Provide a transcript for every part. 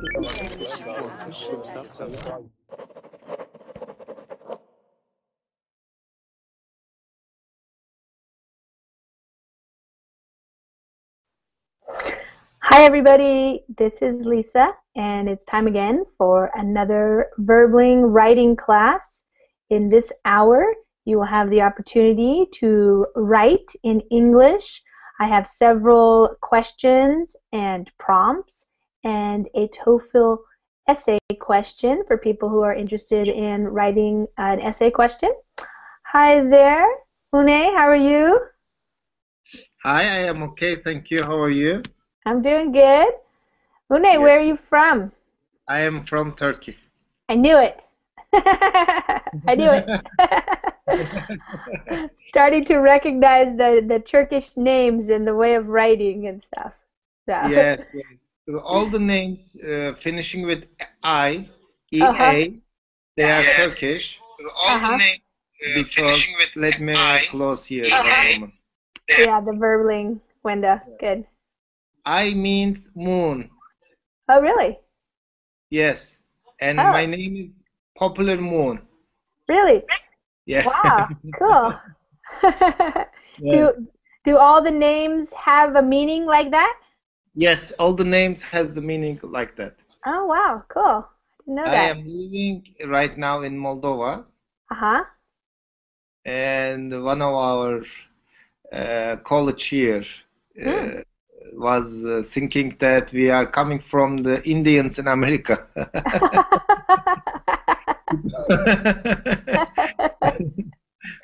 Hi everybody, this is Lisa, and it's time again for another verbling writing class. In this hour, you will have the opportunity to write in English. I have several questions and prompts and a TOEFL essay question for people who are interested in writing an essay question. Hi there, Une, how are you? Hi, I am okay, thank you. How are you? I'm doing good. Une, Yeah. where are you from? I am from Turkey. I knew it. I knew it. Starting to recognize the Turkish names and the way of writing and stuff. So. Yes, yes. All the names finishing with I, EA, they are Turkish. All the names finishing with let me close here one moment. Yeah, the verbling window. Good. I means moon. Oh, really? Yes. And my name is Popular Moon. Really? Yeah. Wow, cool. Yeah. Do all the names have a meaning like that? Yes, all the names has the meaning like that. Oh, wow, cool. I didn't know I that. am living right now in Moldova, Uh-huh. and one of our college here was thinking that we are coming from the Indians in America.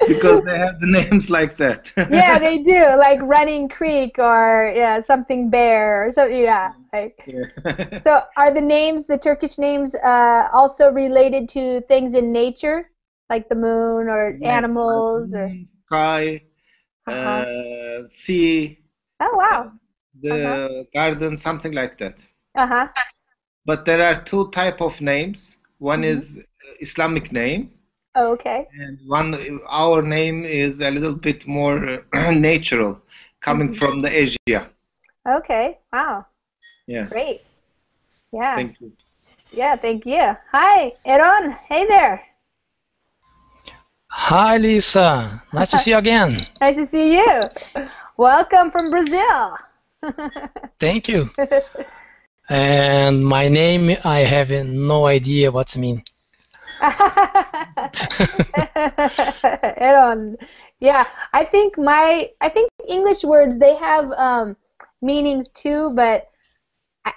Because they have the names like that. Yeah, they do, like Running Creek or yeah, something Bear or something. Yeah, like. Yeah. So, are the names, the Turkish names, also related to things in nature, like the moon or Yes, animals like or? moon, sky, sea, Oh wow. the garden, something like that. Uh-huh. But there are two type of names. One is Islamic name, Oh, okay. and our name is a little bit more natural, coming from the Asia. Okay. Wow. Yeah. Great. Yeah. Thank you. Yeah, thank you. Hi, Eron. Hey there. Hi, Lisa. Nice to see you again. Nice to see you. Welcome from Brazil. Thank you. And my name, I have no idea what's mean. Eron. Yeah, I think English words, they have meanings too, but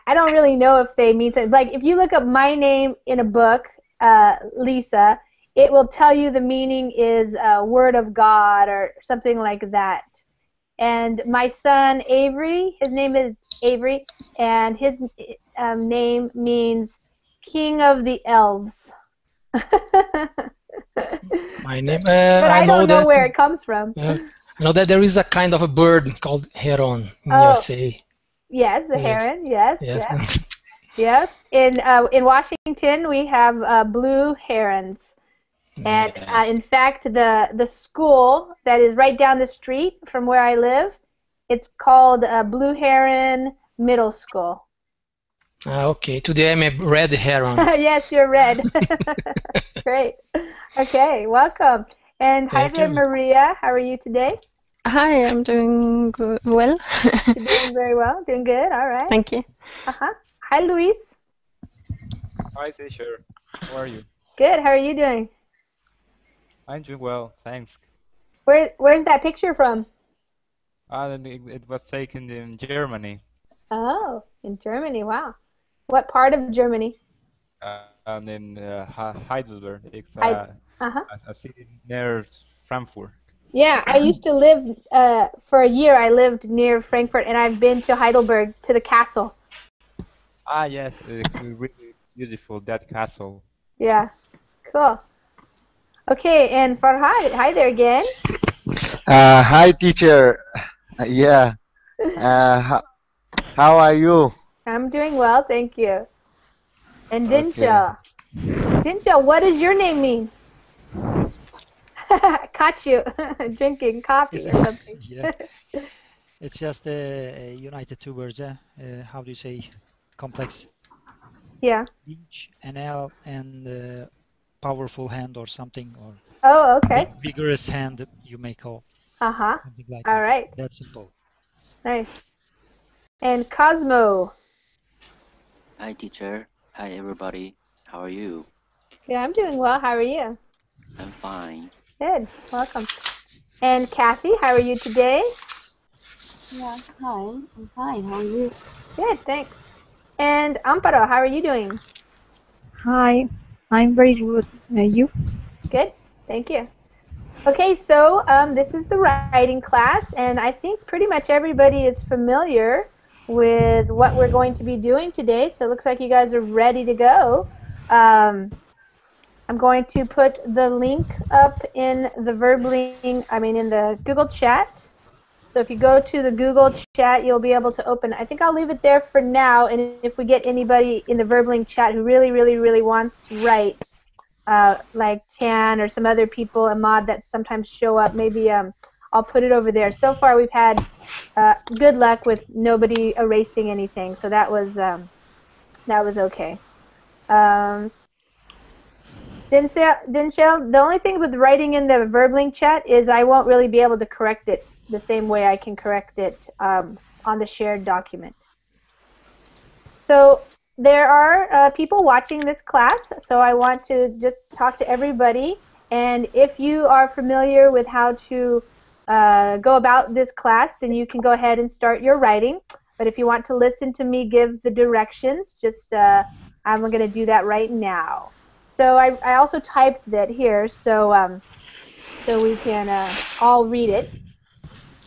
I don't really know if they mean something. Like if you look up my name in a book, Lisa, it will tell you the meaning is word of God or something like that. And my son Avery, his name is Avery, and his name means King of the Elves. My name, but I don't know where it comes from. I know that there is a kind of a bird called heron in Oh. USA. Yes, the heron. Yes, Yes. yes. Yes. In Washington, we have blue herons. And in fact, the school that is right down the street from where I live, it's called Blue Heron Middle School. Okay, today I'm a red heron. Yes, you're red. Great. Okay, welcome. And hi there, Maria. How are you today? Hi, I'm doing good. Well. You're doing very well. Doing good. All right. Thank you. Hi, Luis. Hi, teacher. How are you? Good. How are you doing? I'm doing well, thanks. Where's that picture from? It was taken in Germany. Oh, in Germany. Wow. What part of Germany? In Heidelberg. It's a city near Frankfurt. Yeah, I used to live for a year. I lived near Frankfurt, and I've been to Heidelberg to the castle. Yes, it's really beautiful, that castle. Yeah, cool. Okay, and Farhad, hi there again. Hi, teacher. Yeah. How are you? I'm doing well, thank you. And Dinshal. Dinshal, what does your name mean? Caught you drinking coffee or something. Yeah. It's just united two words. How do you say complex? Yeah. inch, an L, and powerful hand or something, or Oh, okay. vigorous hand, you may call. Uh-huh. Something like All that. right. That's simple. Nice. And Cosmo. Hi, teacher. Hi, everybody. How are you? Yeah, I'm doing well. How are you? I'm fine. Good. Welcome. And Kathy, how are you today? Yes, hi. I'm fine. How are you? Good, thanks. And Amparo, how are you doing? Hi, I'm very good. You? Good, thank you. Okay, so this is the writing class, and I think pretty much everybody is familiar with what we're going to be doing today, so it looks like you guys are ready to go. I'm going to put the link up in the in the Google chat. So if you go to the Google chat, you'll be able to open. I think I'll leave it there for now, and if we get anybody in the Verbling chat who really wants to write, like Tan or some other people, Ahmad, that sometimes show up, maybe I'll put it over there. So far we've had good luck with nobody erasing anything, so that was okay. Dinshell, the only thing with writing in the Verbling chat is I won't really be able to correct it the same way I can correct it on the shared document. So there are people watching this class, so I want to just talk to everybody. And if you are familiar with how to go about this class, then you can go ahead and start your writing. But if you want to listen to me give the directions, just I'm going to do that right now. So I also typed that here, so we can all read it.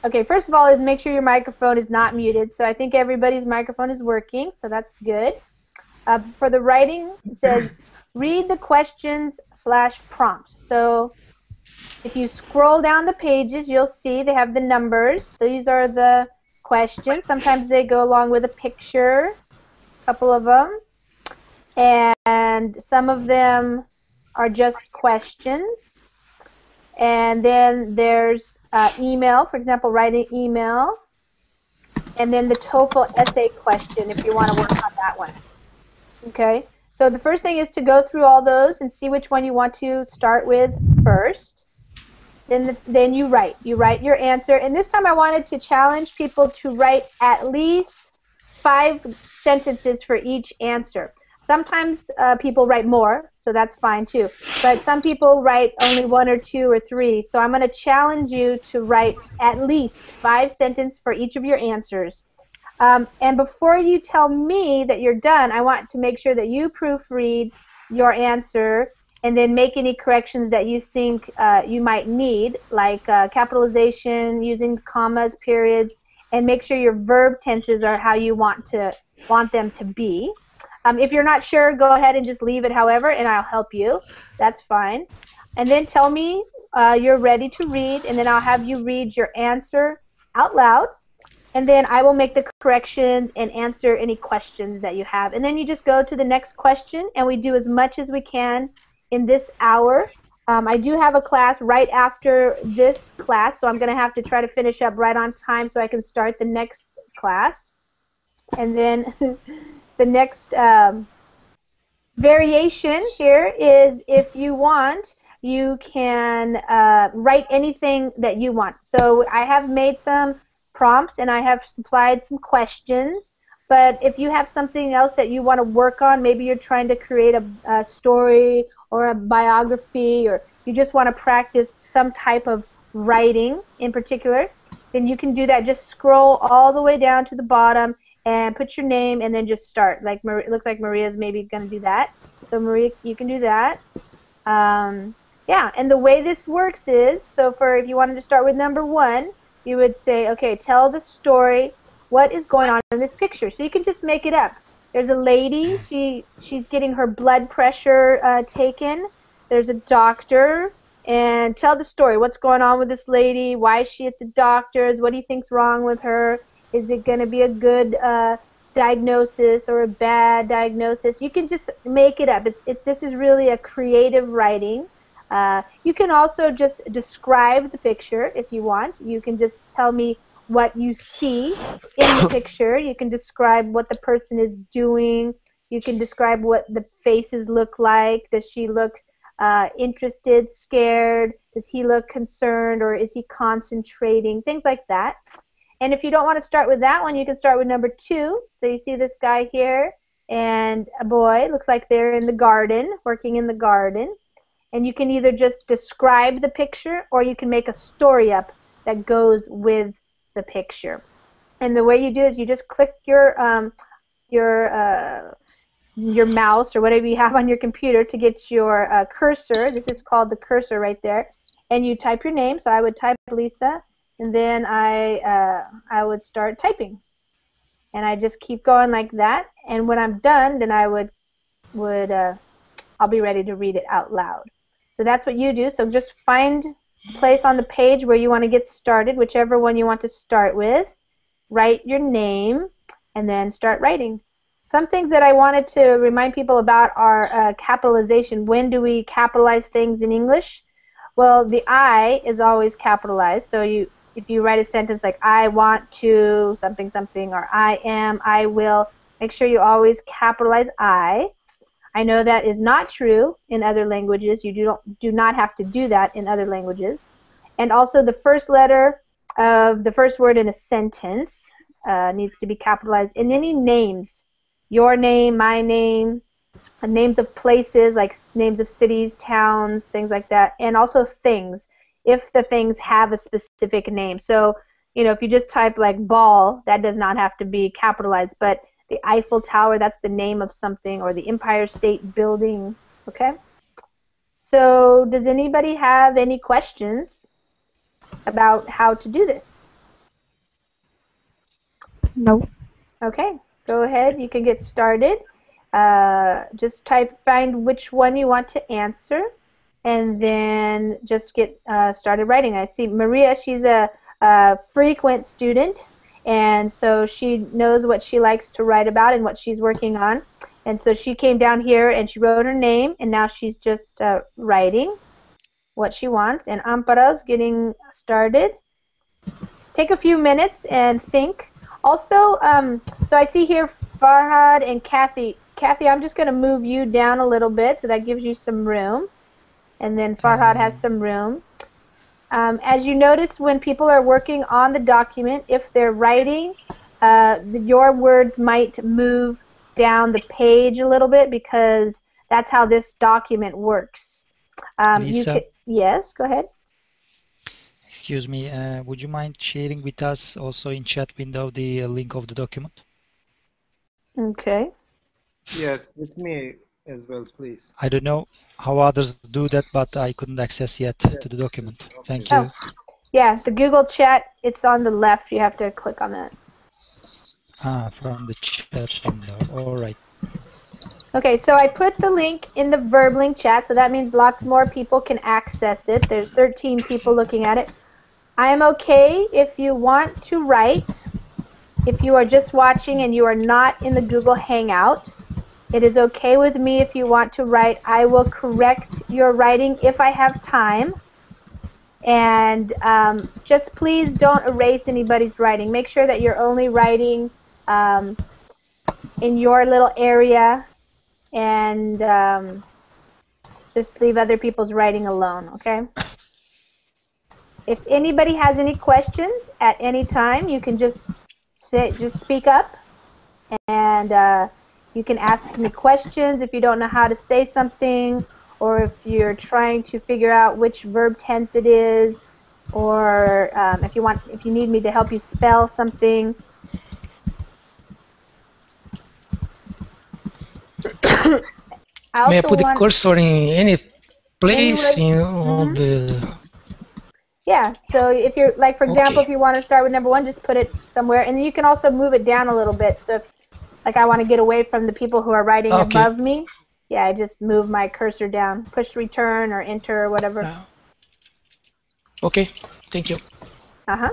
Okay, first of all is make sure your microphone is not muted. So I think everybody's microphone is working, so that's good. For the writing, it says read the questions/prompts. So if you scroll down the pages, you'll see they have the numbers. These are the questions. Sometimes they go along with a picture, a couple of them. And some of them are just questions. And then there's email, for example, write an email. And then the TOEFL essay question if you want to work on that one. Okay, so the first thing is to go through all those and see which one you want to start with first. Then you write your answer. And this time I wanted to challenge people to write at least 5 sentences for each answer. Sometimes people write more, so that's fine too. But some people write only 1 or 2 or 3. So I'm going to challenge you to write at least 5 sentences for each of your answers. And before you tell me that you're done, I want to make sure that you proofread your answer and then make any corrections that you think you might need, like capitalization, using commas, periods, and make sure your verb tenses are how you want them to be. If you're not sure, go ahead and just leave it however, and I'll help you. That's fine. And then tell me you're ready to read, and then I'll have you read your answer out loud. And then I will make the corrections and answer any questions that you have. And then you just go to the next question, and we do as much as we can in this hour. I do have a class right after this class, so I'm going to have to try to finish up right on time so I can start the next class. And then the next variation here is if you want, you can write anything that you want. So I have made some prompts and I have supplied some questions, but if you have something else that you want to work on, maybe you're trying to create a story or a biography, or you just want to practice some type of writing in particular, then you can do that. Just scroll all the way down to the bottom and put your name and then just start. Like it looks like Maria's maybe going to do that. So Maria, you can do that. Yeah, and the way this works is, so if you wanted to start with number 1, you would say, okay, tell the story, what is going on in this picture. So you can just make it up. There's a lady, she's getting her blood pressure taken. There's a doctor, and tell the story. What's going on with this lady? Why is she at the doctor's? What do you think's wrong with her? Is it going to be a good diagnosis or a bad diagnosis? You can just make it up. This is really a creative writing. You can also just describe the picture if you want. You can just tell me what you see in the picture. You can describe what the person is doing. You can describe what the faces look like. Does she look interested, scared? Does he look concerned, or is he concentrating? Things like that. And if you don't want to start with that one, you can start with number 2. So you see this guy here and a boy. Looks like they're in the garden, working in the garden. And you can either just describe the picture, or you can make a story up that goes with the picture. And the way you do is you just click your mouse or whatever you have on your computer to get your cursor. This is called the cursor right there. And you type your name. So I would type Lisa, and then I would start typing. And I just keep going like that. And when I'm done, then I'll be ready to read it out loud. So that's what you do. So just find a place on the page where you want to get started, whichever one you want to start with. Write your name, and then start writing. Some things that I wanted to remind people about are capitalization. When do we capitalize things in English? Well, the I is always capitalized. So if you write a sentence like I want to something something, or I am, I will, make sure you always capitalize I. I know that is not true in other languages. You do not have to do that in other languages. And also the first letter of the first word in a sentence needs to be capitalized. And any names, your name, my name, names of places like names of cities, towns, things like that, and also things, if the things have a specific name. So, if you just type like ball, that does not have to be capitalized, but the Eiffel Tower, that's the name of something, or the Empire State Building, okay? So does anybody have any questions about how to do this? No. Okay, go ahead. You can get started. Just find which one you want to answer, and then just get started writing. I see Maria, she's a frequent student, and so she knows what she likes to write about and what she's working on. And so she came down here and she wrote her name, and now she's just writing what she wants. And Ampara's getting started. Take a few minutes and think. Also, so I see here Farhad and Kathy. Kathy, I'm just going to move you down a little bit so that gives you some room. And then Farhad has some room. As you notice, when people are working on the document, if they're writing, your words might move down the page a little bit, because that's how this document works. Lisa? Yes, go ahead. Excuse me, would you mind sharing with us also in chat window the link of the document? Okay. Yes, with me as well, please. I don't know how others do that, but I couldn't access yet to the document. Thank you. Yeah, the Google chat, it's on the left. You have to click on that. From the chat window. All right. Okay, so I put the link in the Verbling chat, so that means lots more people can access it. There's 13 people looking at it. I am okay if you want to write. If you are just watching and you are not in the Google Hangout, it is okay with me if you want to write. I will correct your writing if I have time. And just please don't erase anybody's writing. Make sure that you're only writing in your little area, and just leave other people's writing alone, okay? If anybody has any questions at any time, you can just speak up, and you can ask me questions if you don't know how to say something, or if you're trying to figure out which verb tense it is, or if you need me to help you spell something. May I put the cursor in any place on the... Yeah, so if you're, like, for example, if you want to start with number 1, just put it somewhere, and then you can also move it down a little bit. So if, like, I want to get away from the people who are writing above me, yeah, I just move my cursor down, push return or enter or whatever. Okay, thank you. Uh-huh.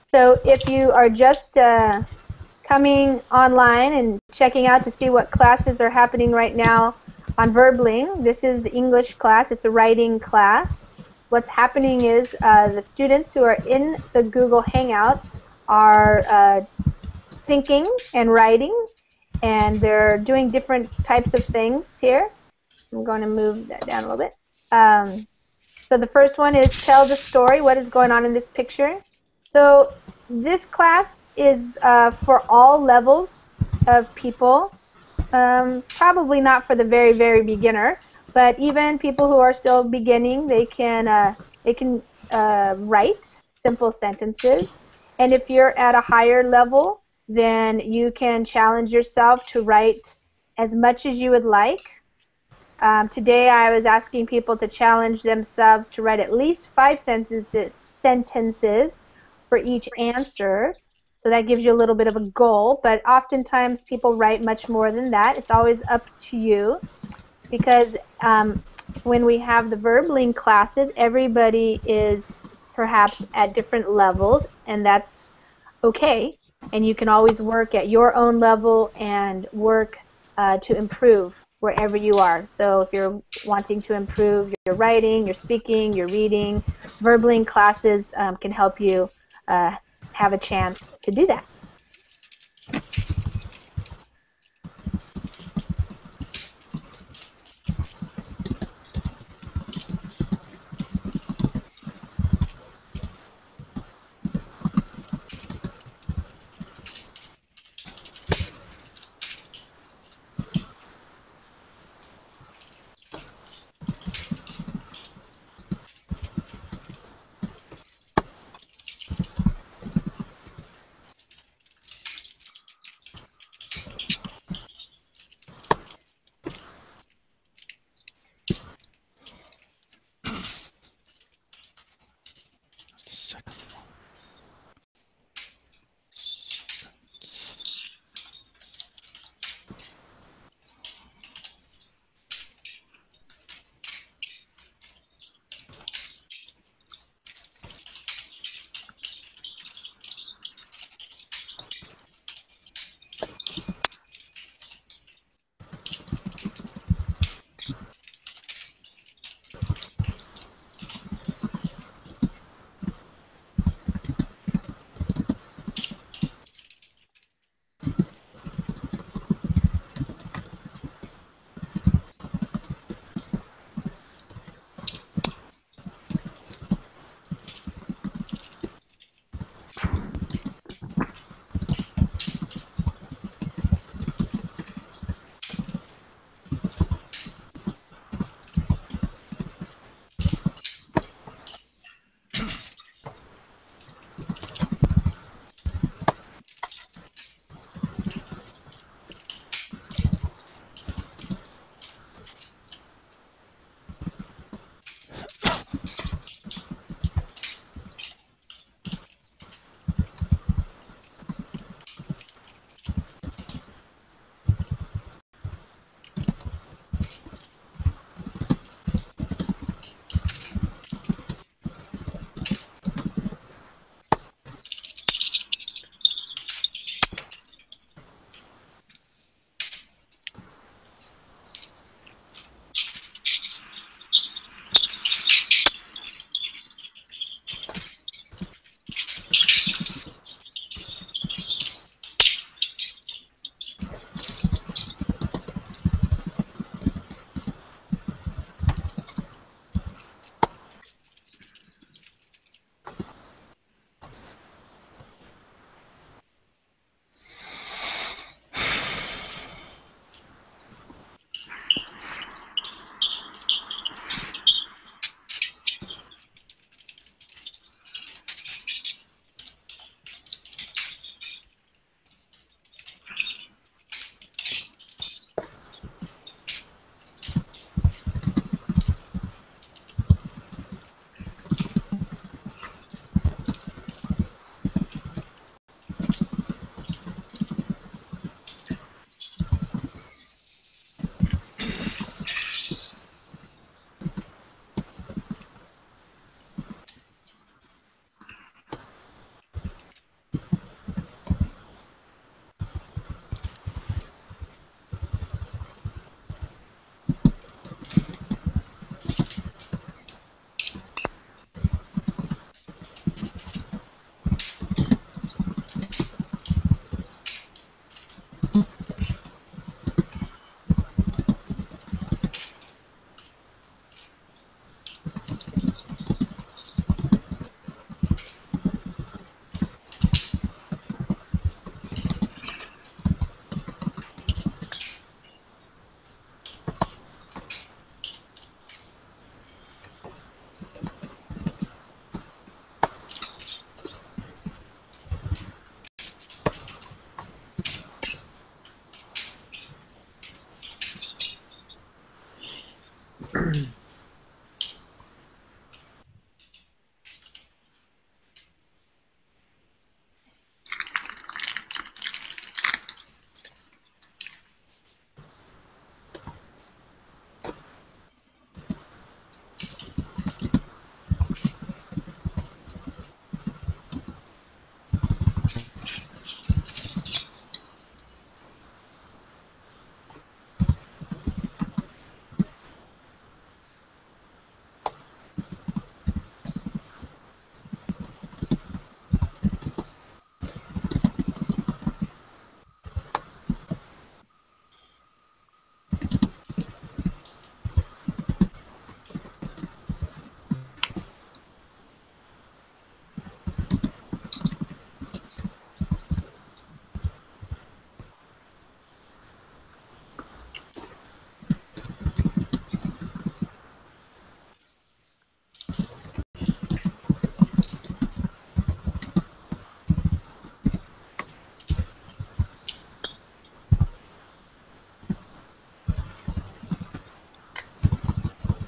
So if you are just coming online and checking out to see what classes are happening right now on Verbling, this is the English class. It's a writing class. What's happening is the students who are in the Google Hangout are thinking and writing, and they're doing different types of things here. I'm going to move that down a little bit. So the first one is tell the story. What is going on in this picture? So this class is for all levels of people. Probably not for the very, very beginner, but even people who are still beginning, they can write simple sentences. And if you're at a higher level, then you can challenge yourself to write as much as you would like. Today I was asking people to challenge themselves to write at least 5 sentences for each answer. So that gives you a little bit of a goal, but oftentimes people write much more than that. It's always up to you, because when we have the verbling classes, everybody is perhaps at different levels, and that's okay. And you can always work at your own level and work to improve wherever you are. So if you're wanting to improve your writing, your speaking, your reading, verbling classes can help you have a chance to do that.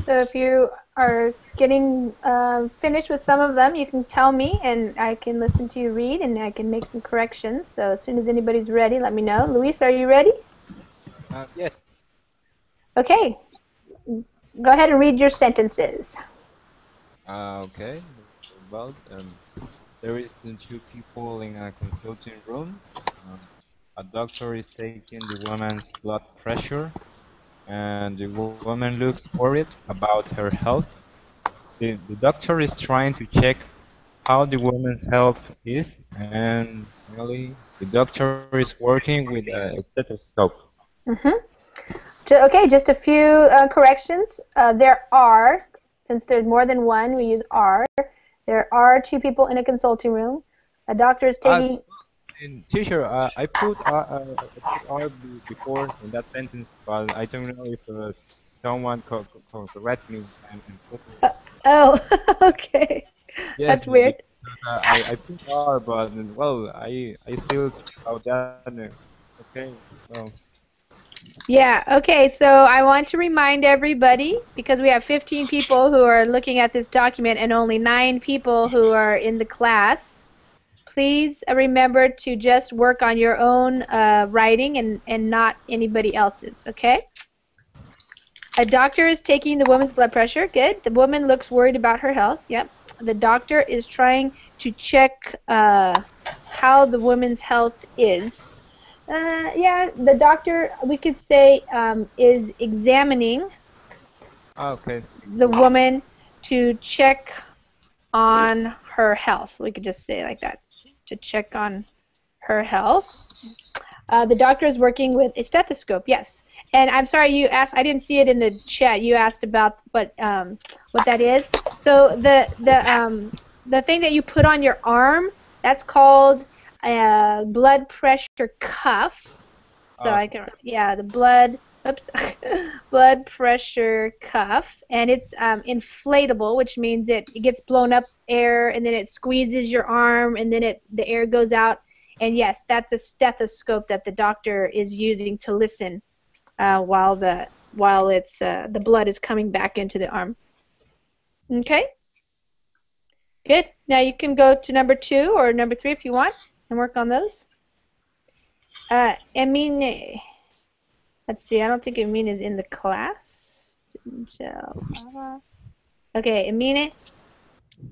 So if you are getting finished with some of them, you can tell me and I can listen to you read and I can make some corrections. So as soon as anybody's ready, let me know. Luis, are you ready? Yes. Okay. Go ahead and read your sentences. Okay. Well, there is two people in a consulting room. A doctor is taking the woman's blood pressure, and the woman looks worried about her health. The doctor is trying to check how the woman's health is, and finally, the doctor is working with a stethoscope. Okay, just a few corrections. There are, since there's more than one, we use are. There are two people in a consulting room. A doctor is taking... Teacher, I put R before in that sentence, but I don't know if someone correct me and put it. Oh, okay. Yes, That's weird. I put R, but well, I still about that. Okay, well. Yeah, okay, so I want to remind everybody, because we have 15 people who are looking at this document and only 9 people who are in the class, please remember to just work on your own writing and not anybody else's, okay? A doctor is taking the woman's blood pressure. Good. The woman looks worried about her health. Yep. The doctor is trying to check how the woman's health is. Yeah, the doctor, we could say, is examining the woman to check on her health. We could just say it like that, to check on her health. The doctor is working with a stethoscope, yes. And I'm sorry, you asked, I didn't see it in the chat, you asked about what that is. So the thing that you put on your arm, that's called a blood pressure cuff. So I can, yeah, the blood pressure cuff, and it's inflatable, which means it gets blown up air, and then it squeezes your arm, and then the air goes out. And yes, that's a stethoscope that the doctor is using to listen while the blood is coming back into the arm. Okay. Good. Now you can go to number 2 or number 3 if you want and work on those. Emine. Let's see. I don't think Emine is in the class. Okay, Emine.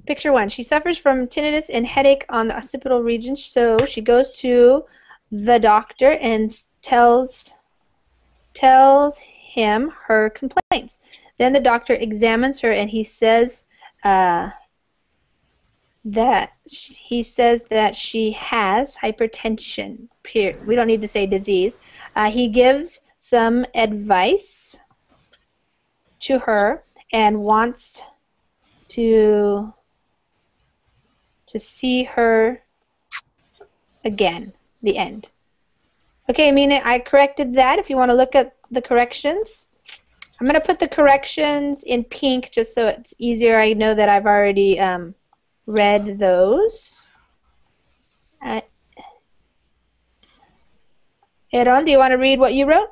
Picture 1. She suffers from tinnitus and headache on the occipital region, so she goes to the doctor and tells him her complaints. Then the doctor examines her and he says that she has hypertension. We don't need to say disease. He gives some advice to her and wants to see her again. The end. Okay, Amina, I corrected that. If you want to look at the corrections, I'm going to put the corrections in pink just so it's easier. I know that I've already read those. Aaron, do you want to read what you wrote?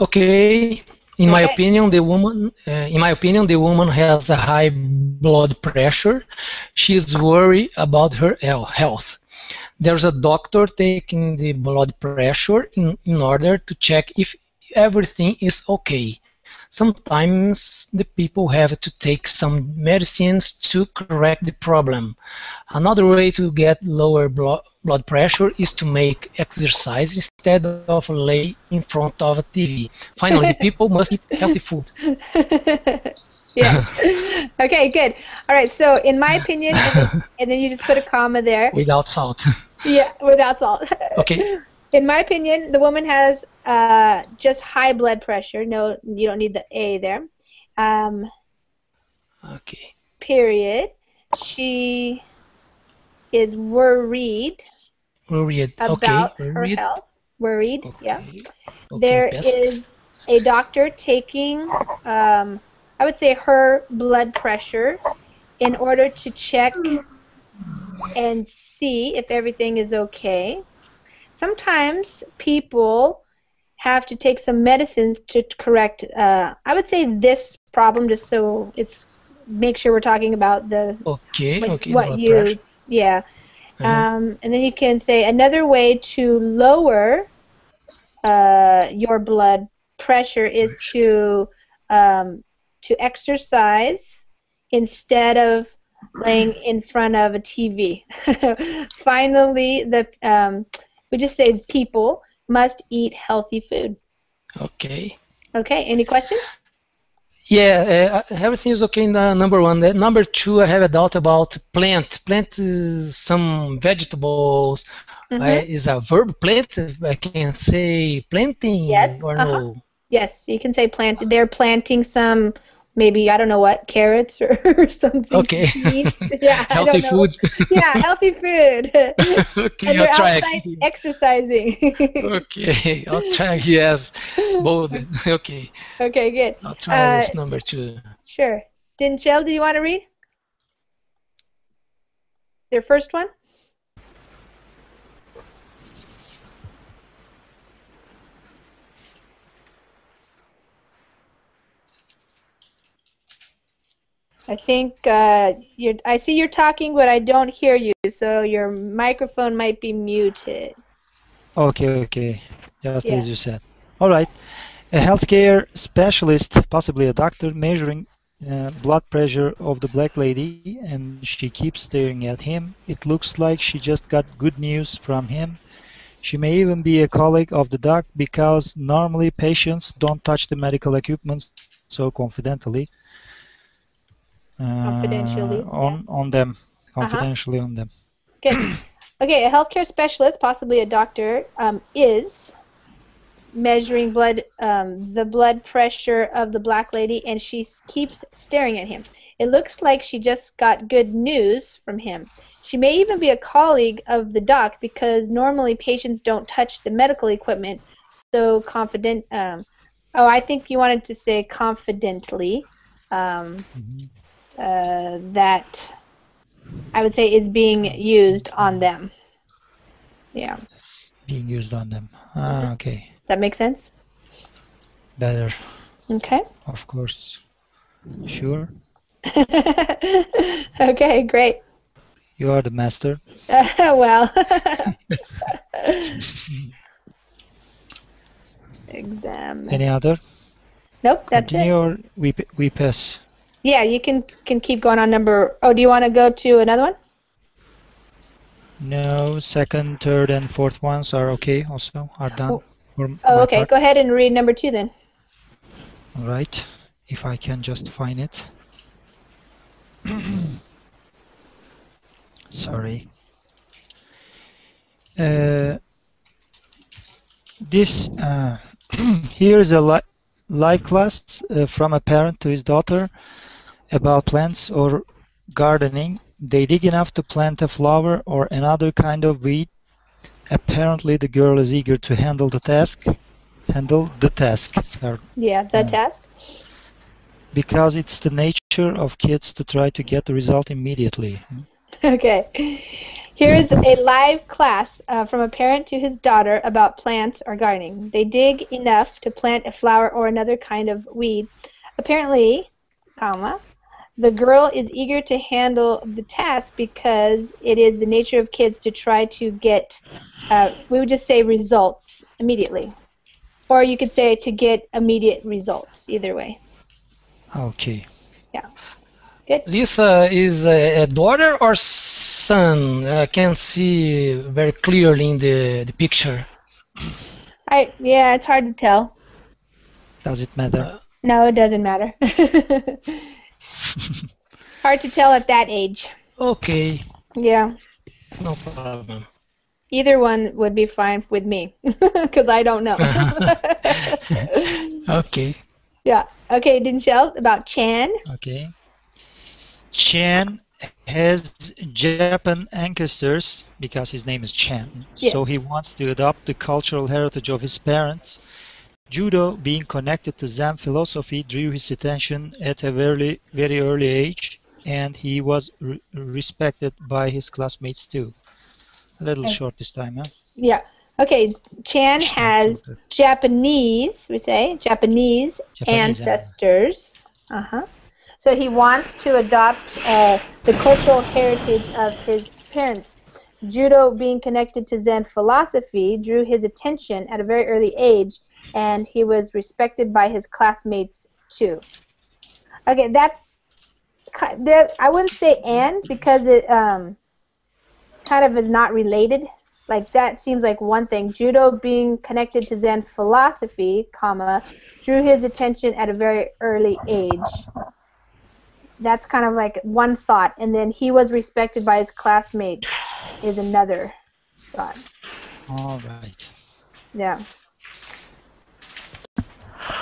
Okay. In my opinion, the woman has a high blood pressure. She is worried about her health. There's a doctor taking the blood pressure in order to check if everything is okay. Sometimes the people have to take some medicines to correct the problem. Another way to get lower blood pressure is to make exercise instead of lay in front of a TV. Finally, the people must eat healthy food. Yeah. Okay, good. All right, so in my opinion, and then you just put a comma there. Without salt. Yeah, without salt. Okay. In my opinion, the woman has just high blood pressure. No, you don't need the A there. Okay. Period. She is worried about her health. Worried, okay. Yeah. Okay, there is a doctor taking, I would say, her blood pressure in order to check and see if everything is okay. Sometimes people have to take some medicines to correct, I would say, this problem, just so it's, make sure we're talking about the, what you, pressure. Yeah. And then you can say another way to lower your blood pressure is to exercise instead of laying in front of a TV. Finally, we just say people must eat healthy food. Okay. Okay, any questions? Yeah, everything is okay in the number one. The number two, I have a doubt about plant. Plant some vegetables. Is a verb plant? I can say planting or no? Yes, you can say plant. They're planting some, maybe, I don't know what, carrots or something. Okay. Yeah, healthy food. Yeah, healthy food. Okay, and they're I'll try. Outside exercising. Okay, I'll try. Yes, both. Okay. Okay, good. I'll try this number two. Sure. Dinchel, do you want to read their first one? I think I see you're talking, but I don't hear you, so your microphone might be muted. Okay. Just as you said. All right. A healthcare specialist, possibly a doctor, measuring blood pressure of the black lady, and she keeps staring at him. It looks like she just got good news from him. She may even be a colleague of the doc, because normally patients don't touch the medical equipment so confidentially. Confidentially on them. Confidentially on them. Good. Okay, a healthcare specialist, possibly a doctor, is measuring the blood pressure of the black lady, and she keeps staring at him. It looks like she just got good news from him. She may even be a colleague of the doc, because normally patients don't touch the medical equipment so confident. I think you wanted to say confidently. That I would say is being used on them. Yeah. Being used on them. Okay. That makes sense? Better. Okay. Of course. Sure. Okay, great. You are the master. Well. Exam. Any other? Nope, that's Continue it. Or we pass. Yeah, you can keep going on number. Oh, do you want to go to another one? No, second, third, and fourth ones are okay. Also are done. Okay. Go ahead and read number two then. All right. If I can just find it. Sorry. This here is a live class from a parent to his daughter about plants or gardening. They dig enough to plant a flower or another kind of weed. Apparently the girl is eager to handle the task. Yeah, the task. Because it's the nature of kids to try to get the result immediately. Okay. Here's a live class from a parent to his daughter about plants or gardening. They dig enough to plant a flower or another kind of weed. Apparently, comma, the girl is eager to handle the task because it is the nature of kids to try to get, we would just say results immediately. Or you could say to get immediate results, either way. Okay. Yeah. Good. Lisa is a daughter or son? I can see very clearly in the picture. Yeah, it's hard to tell. Does it matter? No, it doesn't matter. Hard to tell at that age. Okay. Yeah. No problem. Either one would be fine with me because I don't know. Okay. Yeah. Okay, Dinshell, about Chan. Okay. Chan has Japan ancestors because his name is Chan. Yes. So he wants to adopt the cultural heritage of his parents. Judo, being connected to Zen philosophy, drew his attention at a very early age, and he was respected by his classmates too. A little short this time, huh? Yeah. Okay, Chan has Japanese, we say, Japanese ancestors. So he wants to adopt the cultural heritage of his parents. Judo, being connected to Zen philosophy, drew his attention at a very early age, and he was respected by his classmates too. Okay, that's there. I wouldn't say and because it kind of is not related. Like that seems like one thing. Judo, being connected to Zen philosophy, comma, drew his attention at a very early age. That's kind of like one thought, and then he was respected by his classmates is another thought. All right. Yeah.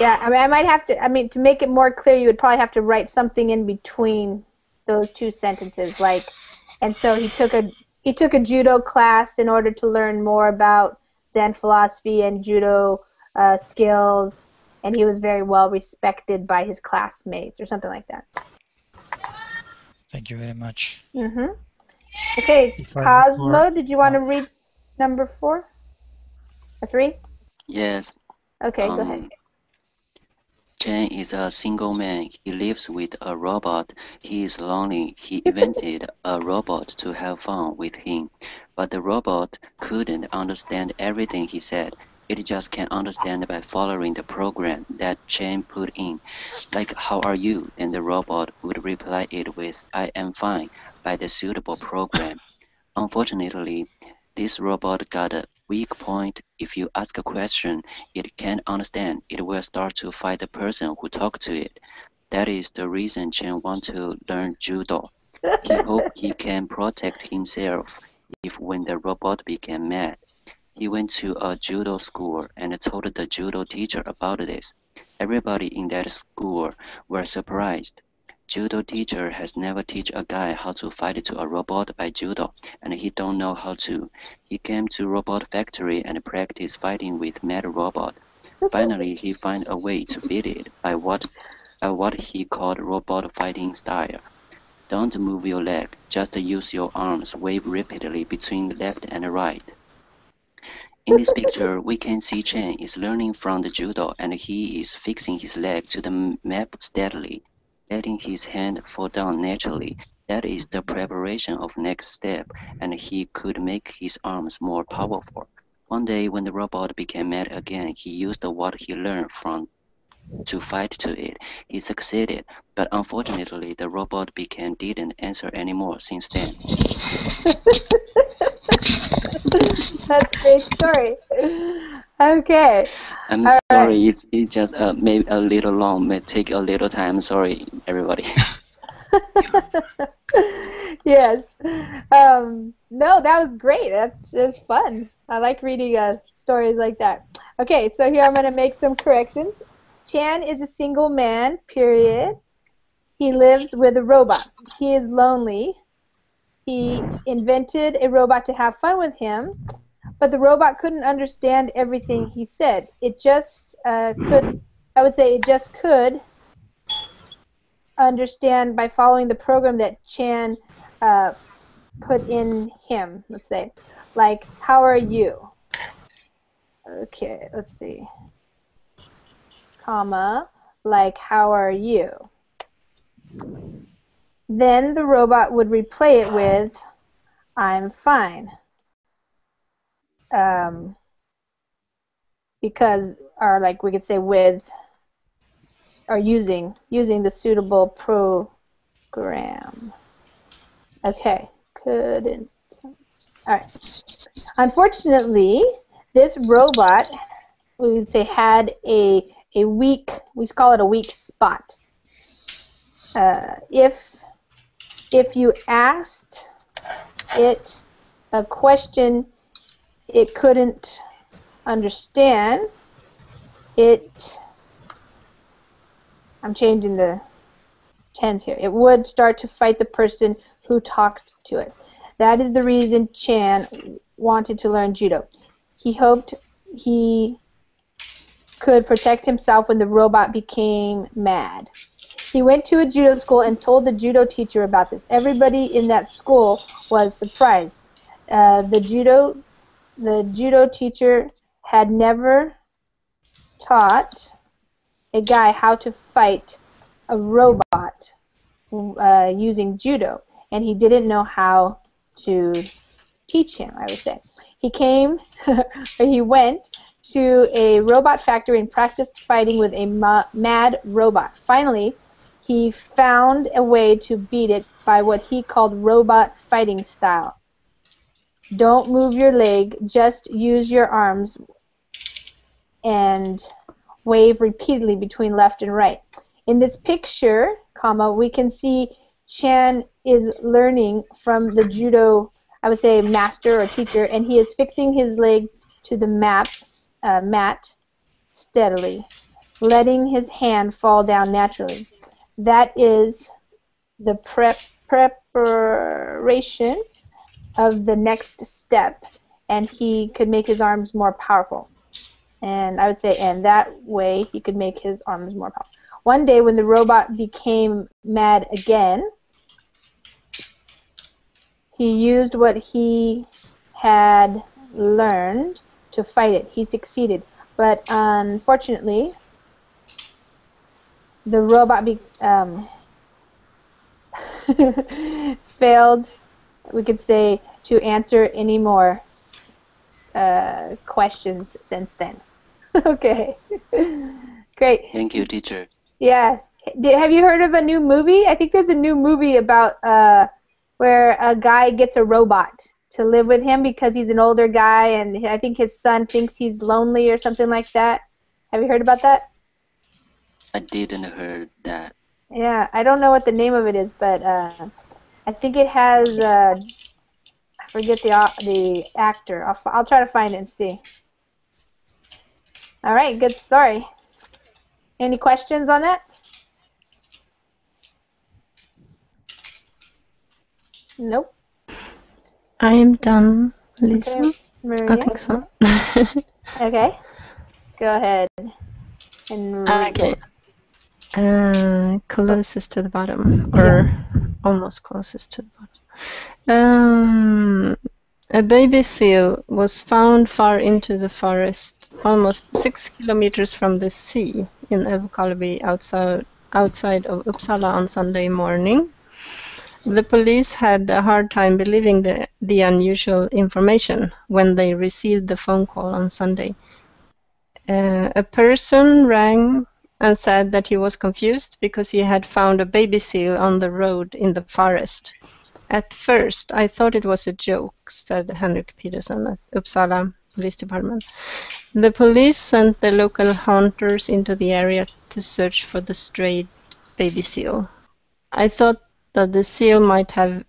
Yeah, I mean, I might have to, I mean, to make it more clear, you would probably have to write something in between those two sentences, like, and so he took a judo class in order to learn more about Zen philosophy and judo skills, and he was very well respected by his classmates, or something like that. Thank you very much. Okay, Cosmo, did you want to read number 4 or 3? Yes. Okay, go ahead. Chen is a single man. He lives with a robot. He is lonely. He invented a robot to have fun with him, but the robot couldn't understand everything he said. It just can understand by following the program that Chen put in. Like, how are you? Then the robot would reply it with, I am fine, by the suitable program. Unfortunately, this robot got a weak point. If you ask a question it can't understand, it will start to fight the person who talked to it. That is the reason Chen wants to learn judo. He hopes he can protect himself if when the robot became mad. He went to a judo school and told the judo teacher about this. Everybody in that school were surprised. Judo teacher has never teach a guy how to fight to a robot by judo, and he don't know how to. He came to robot factory and practiced fighting with mad robot. Finally, he find a way to beat it by what he called robot fighting style. Don't move your leg, just use your arms, wave repeatedly between left and right. In this picture, we can see Chen is learning from the judo and he is fixing his leg to the map steadily, letting his hand fall down naturally. That is the preparation of next step, and he could make his arms more powerful. One day when the robot became mad again, he used what he learned from to fight to it. He succeeded, but unfortunately the robot didn't answer anymore since then. That's a great story. Okay. I'm sorry, right. It's just maybe a little long, may take a little time. Sorry, everybody. Yes. No, that was great. That's just fun. I like reading stories like that. Okay, so here I'm going to make some corrections. Chan is a single man, period. He lives with a robot. He is lonely. He invented a robot to have fun with him, but the robot couldn't understand everything he said. It just could, I would say it just could understand by following the program that Chan put in him, let's say. Like, how are you? Okay, let's see. Comma, like, how are you? Then the robot would replay it with, I'm fine. Because, or like we could say with, or using the suitable program. Okay, couldn't. All right. Unfortunately, this robot, we would say, had a weak, we call it a weak spot. If you asked it a question it couldn't understand, I'm changing the tense here, it would start to fight the person who talked to it. That is the reason Chan wanted to learn judo. He hoped he could protect himself when the robot became mad. He went to a judo school and told the judo teacher about this. Everybody in that school was surprised. The judo teacher had never taught a guy how to fight a robot using judo, and he didn't know how to teach him, I would say. He went to a robot factory and practiced fighting with a mad robot. Finally, he found a way to beat it by what he called robot fighting style. Don't move your leg, just use your arms and wave repeatedly between left and right. In this picture, we can see Chan is learning from the judo, I would say, master or teacher, and he is fixing his leg to the mat steadily, letting his hand fall down naturally. That is the preparation of the next step, and he could make his arms more powerful. And I would say, and that way he could make his arms more powerful. One day when the robot became mad again, he used what he had learned to fight it. He succeeded. But unfortunately, the robot failed, we could say, to answer any more questions since then. Okay. Great. Thank you, teacher. Yeah. Have you heard of a new movie? I think there's a new movie about where a guy gets a robot to live with him because he's an older guy, and I think his son thinks he's lonely or something like that. Have you heard about that? I didn't heard that. Yeah, I don't know what the name of it is, but I think it has I forget the actor. I'll try to find it and see. All right, good story. Any questions on that? Nope. I am done, Lisa. Okay, Maria? I think so. Okay. Go ahead and read. Okay. Closest to the bottom, or almost closest to the bottom. A baby seal was found far into the forest, almost 6 kilometers from the sea in Älvkarleby outside of Uppsala on Sunday morning. The police had a hard time believing the unusual information when they received the phone call on Sunday. A person rang and said that he was confused because he had found a baby seal on the road in the forest. At first, I thought it was a joke, said Henrik Peterson at Uppsala Police Department. The police sent the local hunters into the area to search for the strayed baby seal. I thought that the seal might have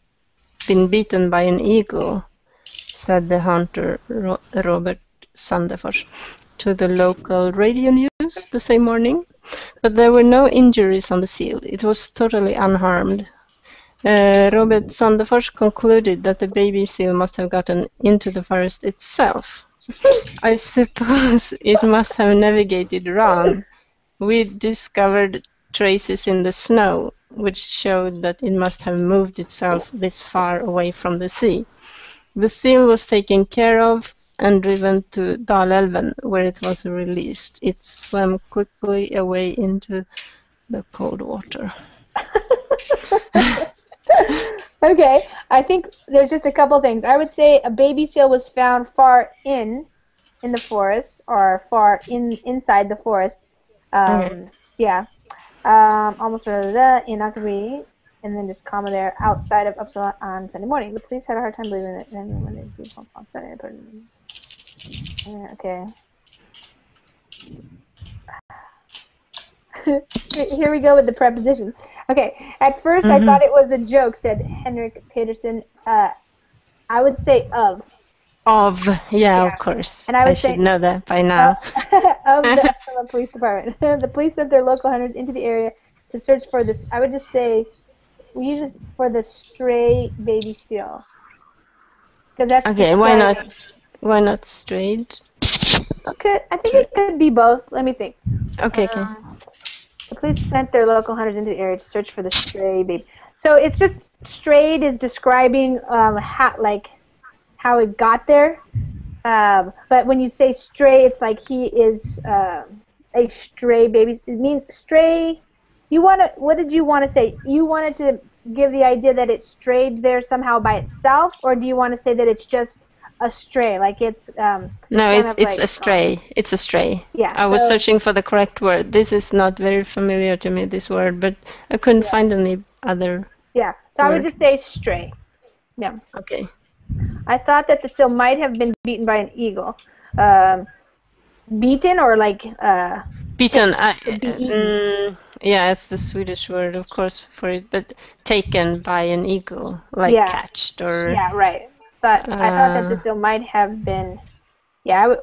been beaten by an eagle, said the hunter Robert Sandefors to the local radio news the same morning. But there were no injuries on the seal. It was totally unharmed. Robert Sandefors concluded that the baby seal must have gotten into the forest itself. I suppose it must have navigated wrong. We discovered traces in the snow, which showed that it must have moved itself this far away from the sea. The seal was taken care of and driven to Dalälven, where it was released. It swam quickly away into the cold water. Okay, I think there's just a couple things. I would say a baby seal was found far in the forest, or far inside the forest. Okay. Yeah. Almost in Akari, and then just comma there, outside of Uppsala on Sunday morning. The police had a hard time believing it, and when they see on Sunday, okay. Here we go with the prepositions. Okay, at first I thought it was a joke, said Henrik Peterson. I would say of. Of, yeah, of course. And I would should know that by now. Of the Uppsala Police Department. The police sent their local hunters into the area to search for this. I would just say, we use this for the stray baby seal. Because that's okay. Why not strayed? I think it could be both. Let me think. Okay. The police sent their local hunters into the area to search for the stray baby. So it's just strayed is describing how it got there. But when you say stray, it's like he is a stray baby. It means stray. What did you want to say? You wanted to give the idea that it strayed there somehow by itself, or do you want to say that it's just a stray, like it's no, it's a stray. It's a stray. Yeah. I was searching for the correct word. This is not very familiar to me, this word, but I couldn't find any other. Yeah. So word. I would just say stray. Yeah. Okay. I thought that the seal might have been beaten by an eagle. Beaten or like beaten. Yeah, it's the Swedish word, of course, for it, but taken by an eagle, like catched or. Yeah. Right. I thought that the seal might have been,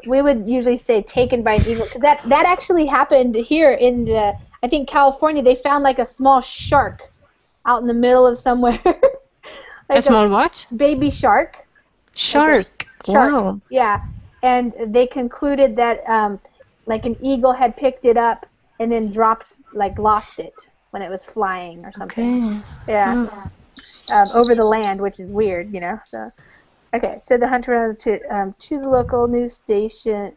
we would usually say taken by an eagle, because that actually happened here in I think California. They found like a small shark out in the middle of somewhere. Like a small what? Baby shark. Shark. Shark. Wow. Yeah, and they concluded that like an eagle had picked it up and then lost it when it was flying or something. Okay. Yeah. Over the land, which is weird, So. Okay, so the hunter ran to the local news station.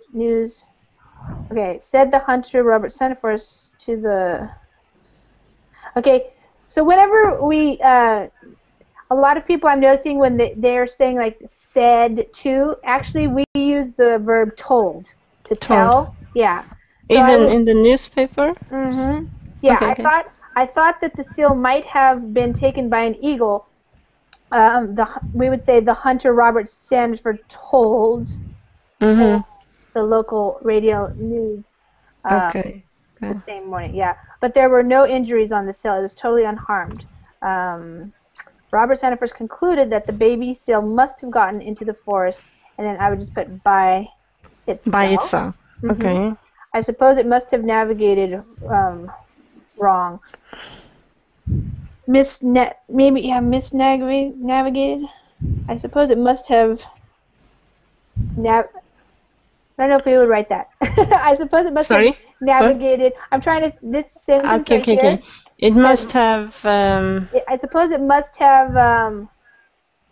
Okay, said the hunter Robert Senefors to the. Okay, so whenever we, a lot of people I'm noticing when they're saying like said to, actually we use the verb told to tell. Yeah. So even in the newspaper. Mm-hmm. Yeah, okay. I thought that the seal might have been taken by an eagle. We would say the hunter Robert Sanford told the local radio news the same morning. Yeah, but there were no injuries on the seal. It was totally unharmed. Robert Sanford concluded that the baby seal must have gotten into the forest, and then I would just put by itself. By itself. Okay. I suppose it must have navigated wrong. Misnavigated. I suppose it must have. I don't know if we would write that. I suppose it must have navigated. What? I'm trying to this sentence right here. Okay. It must have. I suppose it must have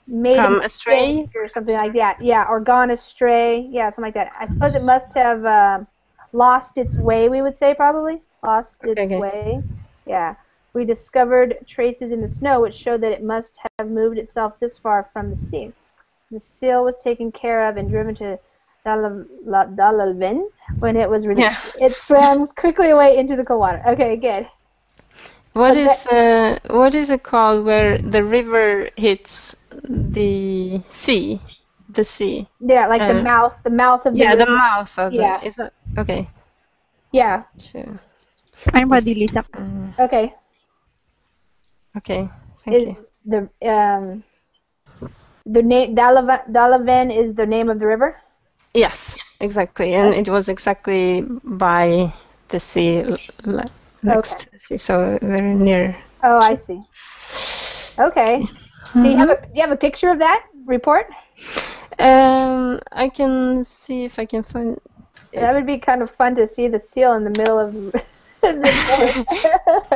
made come astray or something like that. Yeah, or gone astray. Yeah, something like that. I suppose it must have lost its way. We would say probably lost its way. Yeah. We discovered traces in the snow which showed that it must have moved itself this far from the sea. The seal was taken care of and driven to Dalälven when it was released. Yeah. It swam quickly away into the cold water. Okay, good. What is it called where the river hits the sea? The sea. Yeah, like the mouth of the river. The mouth of the. Is that okay? Yeah. Sure. I'm ready, Lisa. Okay. Okay, thank you. The name Dalälven is the name of the river? Yes, exactly, and it was exactly by the sea, next to the sea, so very near. Oh, I see. Okay. Do you have a picture of that report? I can see if I can find. That would be kind of fun to see the seal in the middle of.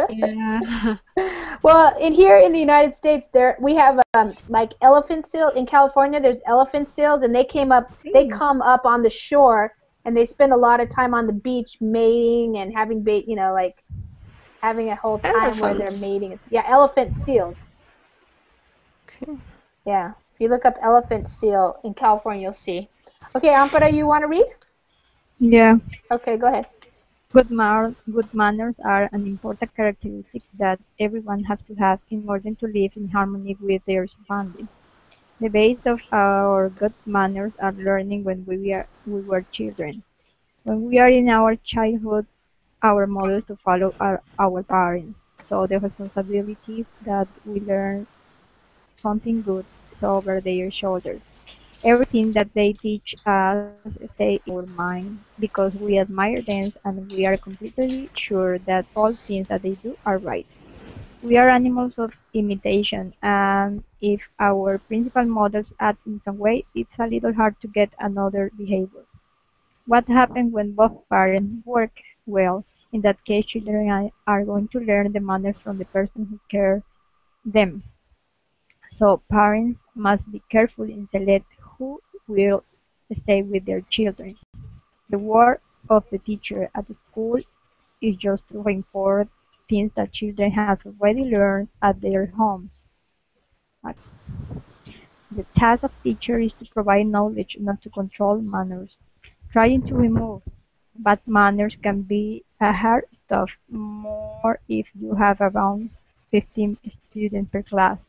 Yeah. Well, here in the United States, we have like elephant seal in California. There's elephant seals, and they come up on the shore, and they spend a lot of time on the beach mating and having like having a whole time where they're mating. Yeah, elephant seals. Okay. Yeah, if you look up elephant seal in California, you'll see. Okay, Ampara, you want to read? Yeah. Okay, go ahead. Good manners are an important characteristic that everyone has to have in order to live in harmony with their surroundings. The base of our good manners are learning when we were children. When we are in our childhood, our models to follow are our parents. So the responsibilities that we learn something good is over their shoulders. Everything that they teach us stays in our mind because we admire them and we are completely sure that all things that they do are right. We are animals of imitation, and if our principal models act in some way, it's a little hard to get another behavior. What happens when both parents work well? In that case, children are going to learn the manners from the person who cares them. So parents must be careful in select who will stay with their children. The work of the teacher at the school is just to reinforce things that children have already learned at their homes. The task of teacher is to provide knowledge, not to control manners. Trying to remove bad manners can be a hard stuff, more if you have around 15 students per class.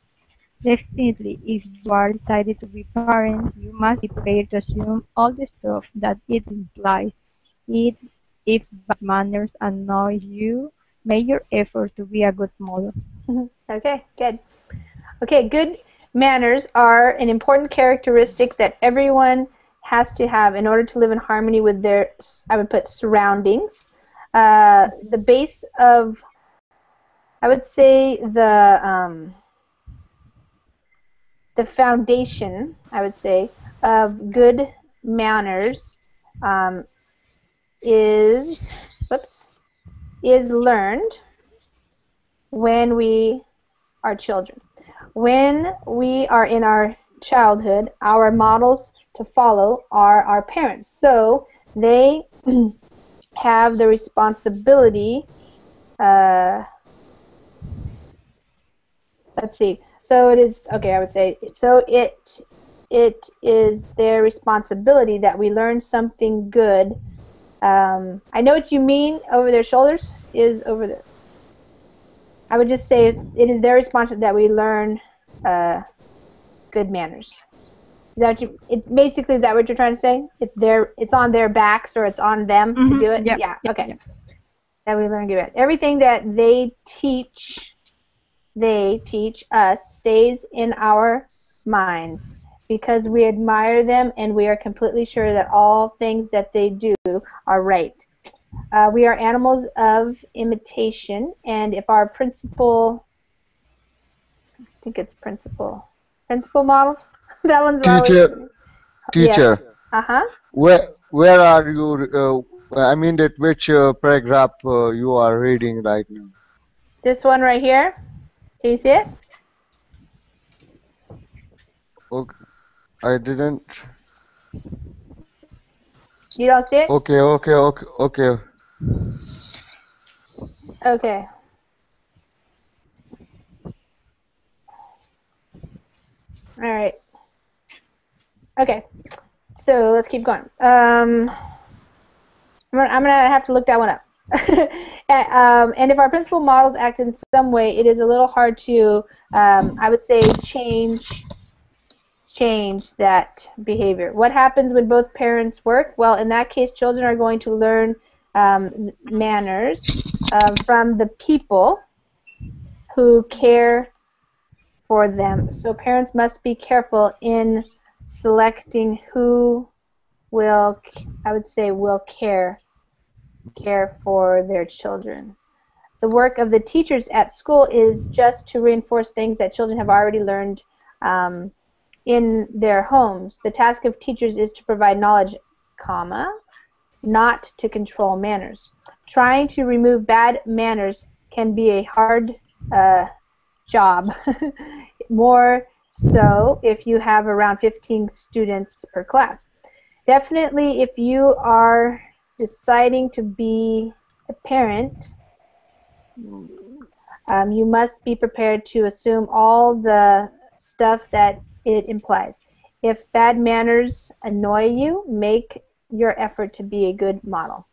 Definitely, if you are decided to be parents, you must be prepared to assume all the stuff that it implies. If bad manners annoy you, make your effort to be a good model. Okay, good. Okay, good manners are an important characteristic that everyone has to have in order to live in harmony with their, I would put, surroundings. The base of, I would say, the foundation, I would say, of good manners is learned when we are children. When we are in our childhood, our models to follow are our parents. So they have the responsibility. Let's see. So it is okay. I would say so. It is their responsibility that we learn something good. I know what you mean. Over their shoulders is over there. I would just say it is their responsibility that we learn good manners. Is that what you? Basically, is that what you're trying to say? It's on their backs or it's on them to do it. Yeah. Okay. That we learn good manners. Everything that they teach us stays in our minds because we admire them and we are completely sure that all things that they do are right. We are animals of imitation, and if our principal, I think it's principal models, that one's always. Teacher. Yes. Uh-huh. Where are you? I mean that which paragraph you are reading right now? This one right here. Can you see it? Okay, I didn't. You don't see it? Okay. Okay. All right. Okay. So let's keep going. I'm gonna have to look that one up. And if our principal models act in some way, it is a little hard to, I would say, change that behavior. What happens when both parents work? Well, in that case, children are going to learn manners from the people who care for them. So parents must be careful in selecting who will, I would say, will care for their children. The work of the teachers at school is just to reinforce things that children have already learned in their homes. The task of teachers is to provide knowledge, not to control manners. trying to remove bad manners can be a hard job. More so if you have around 15 students per class. Definitely if you are deciding to be a parent, you must be prepared to assume all the stuff that it implies. If bad manners annoy you, make your effort to be a good model.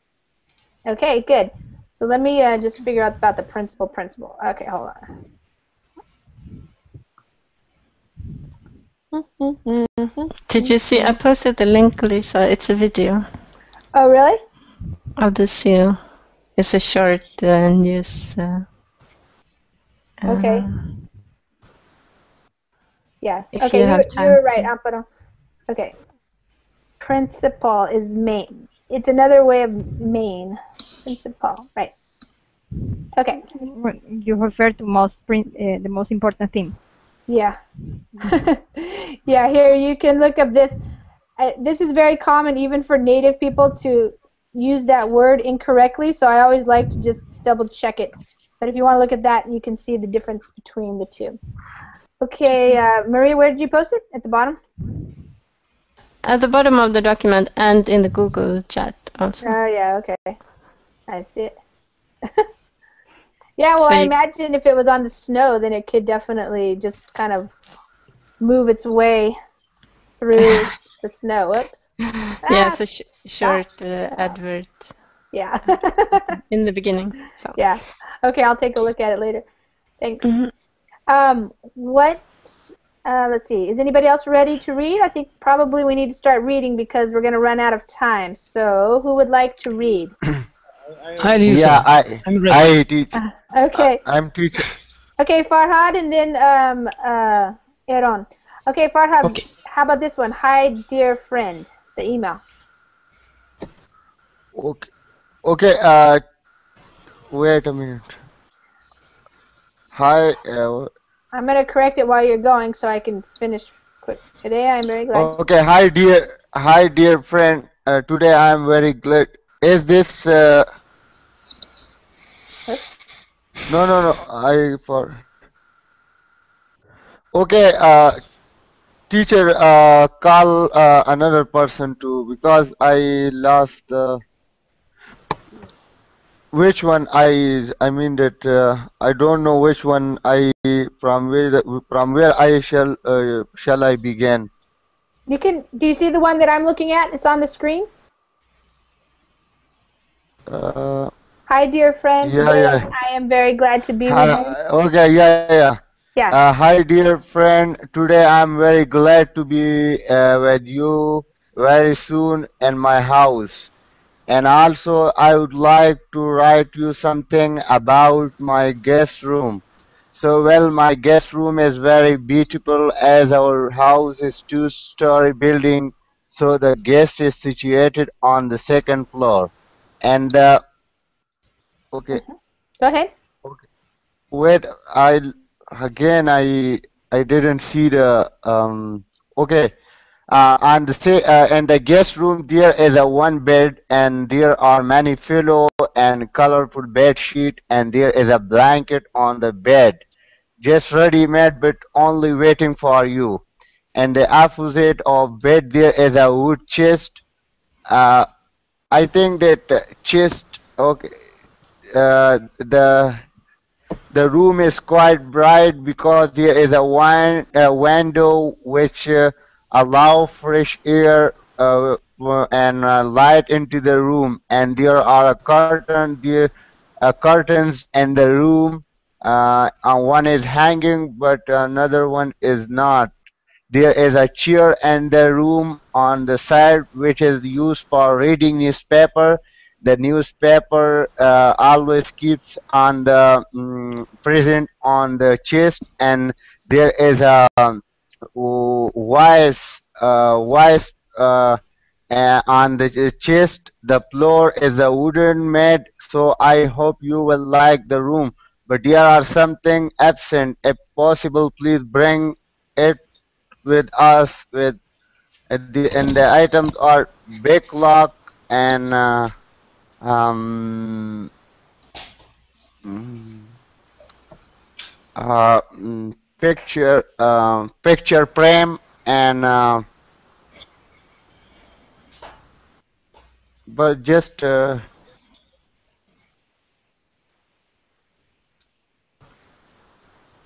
Okay, good. So let me just figure out about the principal. Okay, hold on. Did you see? I posted the link, Lisa. It's a video. Oh, really? Of the seal. It's a short news. Okay. Yeah. If Okay, you have time you're right, Amparo. Okay. Principal is main. It's another way of main. Principal, right. Okay. You refer to the most important thing. Yeah. Yeah, here you can look up this. This is very common even for native people to use that word incorrectly, so I always like to just double check it. But if you want to look at that, you can see the difference between the two. Okay, Maria, where did you post it? At the bottom? At the bottom of the document and in the Google chat also. Oh, yeah, okay. I see it. Yeah, well, So I imagine if it was on the snow, then it could definitely just kind of move its way through the snow. Whoops. Yes, a short advert. Yeah. In the beginning. So. Yeah. Okay, I'll take a look at it later. Thanks. Let's see. Is anybody else ready to read? I think probably we need to start reading because we're going to run out of time. So, who would like to read? Hi, Lisa. Yeah, I'm ready. I teach. Okay. I'm teacher. Okay, Farhad, and then Aaron. Okay, Farhad. Okay. How about this one? Hi, dear friend. The email. Okay. Okay. Wait a minute. Hi. I'm gonna correct it while you're going, so I can finish quick. Today, I'm very glad. Okay. Hi, dear friend. Today I am very glad. Is this? No. Okay. Teacher, call another person too because I lost which one I mean that I don't know which one from where I shall I begin. You can. Do you see the one that I'm looking at? It's on the screen. Hi, dear friend. Today I am very glad to be with you. Okay, yeah. Yeah. Hi, dear friend. Today I'm very glad to be with you very soon in my house. And also, I would like to write you something about my guest room. So, well, my guest room is very beautiful as our house is two-story building. So the guest is situated on the second floor. And okay. Go ahead. Okay. Wait, I didn't see the okay. In the guest room there is a one bed and there are many pillow and colorful bed sheet and there is a blanket on the bed, just ready made but only waiting for you. And the opposite of bed there is a wood chest. I think that chest. Okay. The room is quite bright because there is a window which allow fresh air and light into the room, and there are curtains in the room. And one is hanging, but another one is not. There is a chair in the room on the side which is used for reading newspaper. The newspaper always keeps on the present on the chest, and there is a wise on the chest. The floor is a wooden made, so I hope you will like the room. But there are something absent. If possible, please bring it with us. And the items are big lock and Um, mm, uh, picture frame and but just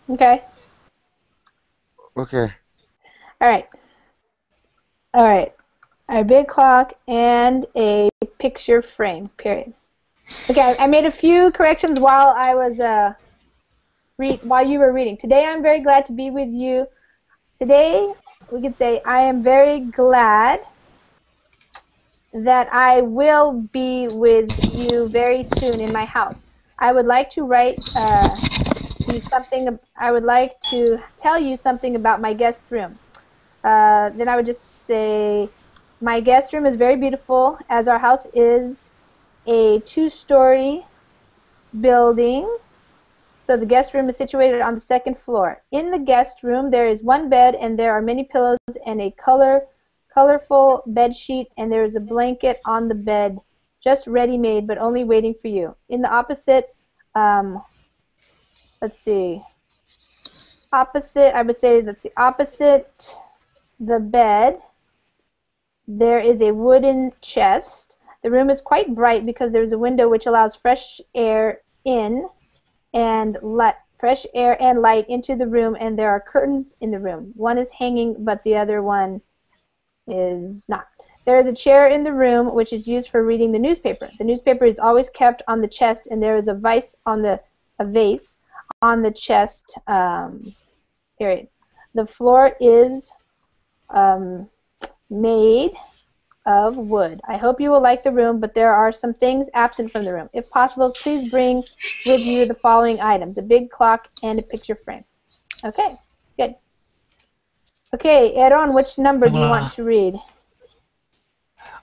Okay. okay. All right. All right. A big clock and a picture frame. Period. Okay. I made a few corrections while I was while you were reading. Today, I'm very glad to be with you. Today, we could say I am very glad that I will be with you very soon in my house. I would like to write you something. I would like to tell you something about my guest room. Then I would just say, my guest room is very beautiful, as our house is a 2-story building. So the guest room is situated on the 2nd floor. In the guest room, there is one bed, and there are many pillows and a colorful bed sheet, and there is a blanket on the bed, just ready-made, but only waiting for you. In the opposite, let's see, opposite, I would say, let's see, opposite the bed, there is a wooden chest. The room is quite bright because there is a window which allows fresh air in and fresh air and light into the room, and there are curtains in the room. One is hanging, but the other one is not. There is a chair in the room which is used for reading the newspaper. The newspaper is always kept on the chest, and there is a vase on the chest. Period. The floor is made of wood. I hope you will like the room, but there are some things absent from the room. If possible, please bring with you the following items: a big clock and a picture frame. Okay, good. Okay, Aaron, which number do you want to read?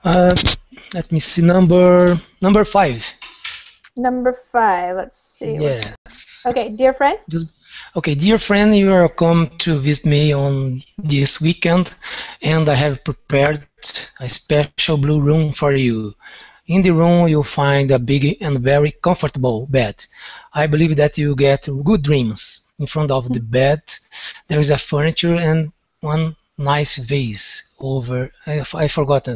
Let me see, number 5. Number 5. Let's see. Yes. Okay, dear friend. Okay, dear friend, you are come to visit me on this weekend, and I have prepared a special blue room for you. In the room, you'll find a big and very comfortable bed. I believe that you get good dreams. In front of the bed, there is a furniture and one nice vase over. I forgot.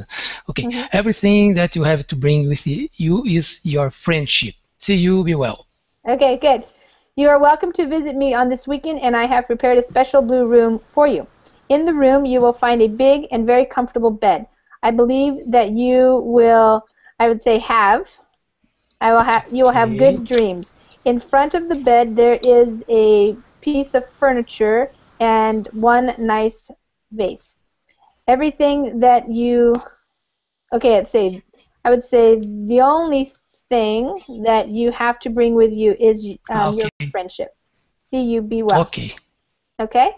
Okay, everything that you have to bring with you is your friendship. See you. Be well. Okay, good. You are welcome to visit me on this weekend, and I have prepared a special blue room for you. In the room, you will find a big and very comfortable bed. I believe that you will, I would say, you will have good dreams. In front of the bed, there is a piece of furniture and one nice vase. Everything that you, okay, I would say the only thing that you have to bring with you is your friendship. See you. Be well. Okay. Okay?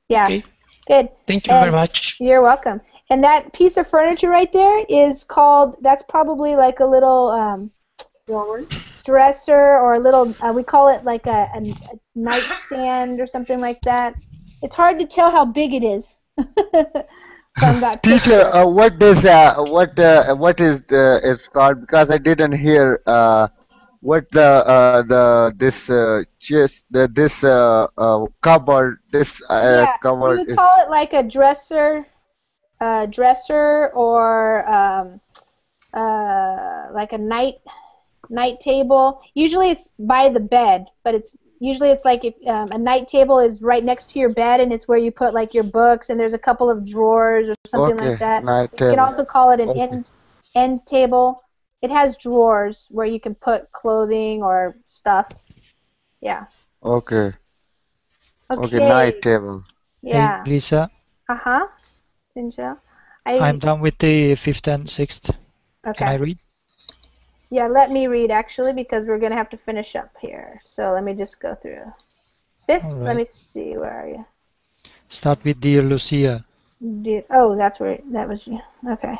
Yeah. Okay. Good. Thank you very much. You're welcome. And that piece of furniture right there is called, that's probably like a little dresser, or a little, we call it like a nightstand or something like that. It's hard to tell how big it is. From that Teacher, picture. what is it's called? Because I didn't hear what cupboard Yeah, cupboard you would is. call it like a dresser, or like a night table. Usually it's by the bed, but usually it's like if, a night table is right next to your bed, and it's where you put like your books, and there's a couple of drawers or something like that. Night You table. can also call it an end table. It has drawers where you can put clothing or stuff. Yeah. Okay. Okay. Night table. Yeah. Hey, Lisa. Uh-huh. Ninja. I'm done with the 5th and 6th. Okay. Can I read? Yeah, let me read actually, because we're going to have to finish up here. So let me just go through. 5th, All right. let me see, where are you? Start with Dear Lucia. That's where, that was you. Okay.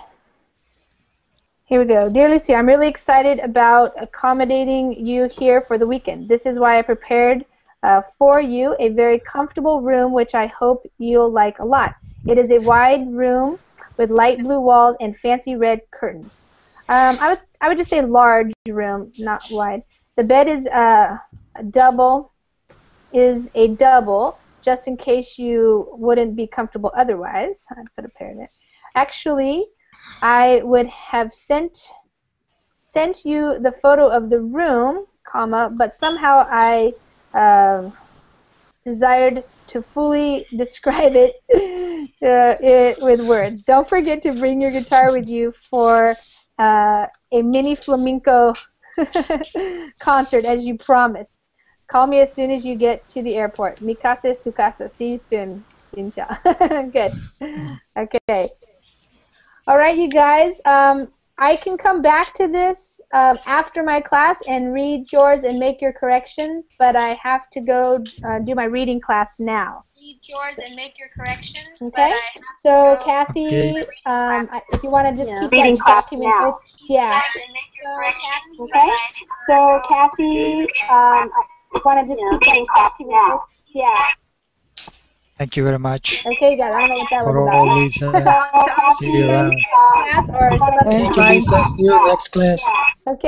Here we go. Dear Lucy, I'm really excited about accommodating you here for the weekend. This is why I prepared for you a very comfortable room, which I hope you'll like a lot. It is a wide room with light blue walls and fancy red curtains. I would just say large room, not wide. The bed is a double, just in case you wouldn't be comfortable otherwise. I'd put a pair in it. Actually, I would have sent you the photo of the room, comma, but somehow I desired to fully describe it, with words. Don't forget to bring your guitar with you for a mini flamenco concert, as you promised. Call me as soon as you get to the airport. Mi casa es tu casa. See you soon. Good. Okay. All right, you guys. I can come back to this after my class and read yours and make your corrections, but I have to go do my reading class now. Read yours and make your corrections. Okay. So Kathy, if you want to just keep reading class now. Yeah. Okay. So Kathy, if you want to just keep reading class now. Yeah. Thank you very much. Okay, guys. I don't know what that was For about. all these. See you around. Class or Thank you, Lisa. See you next class. Okay.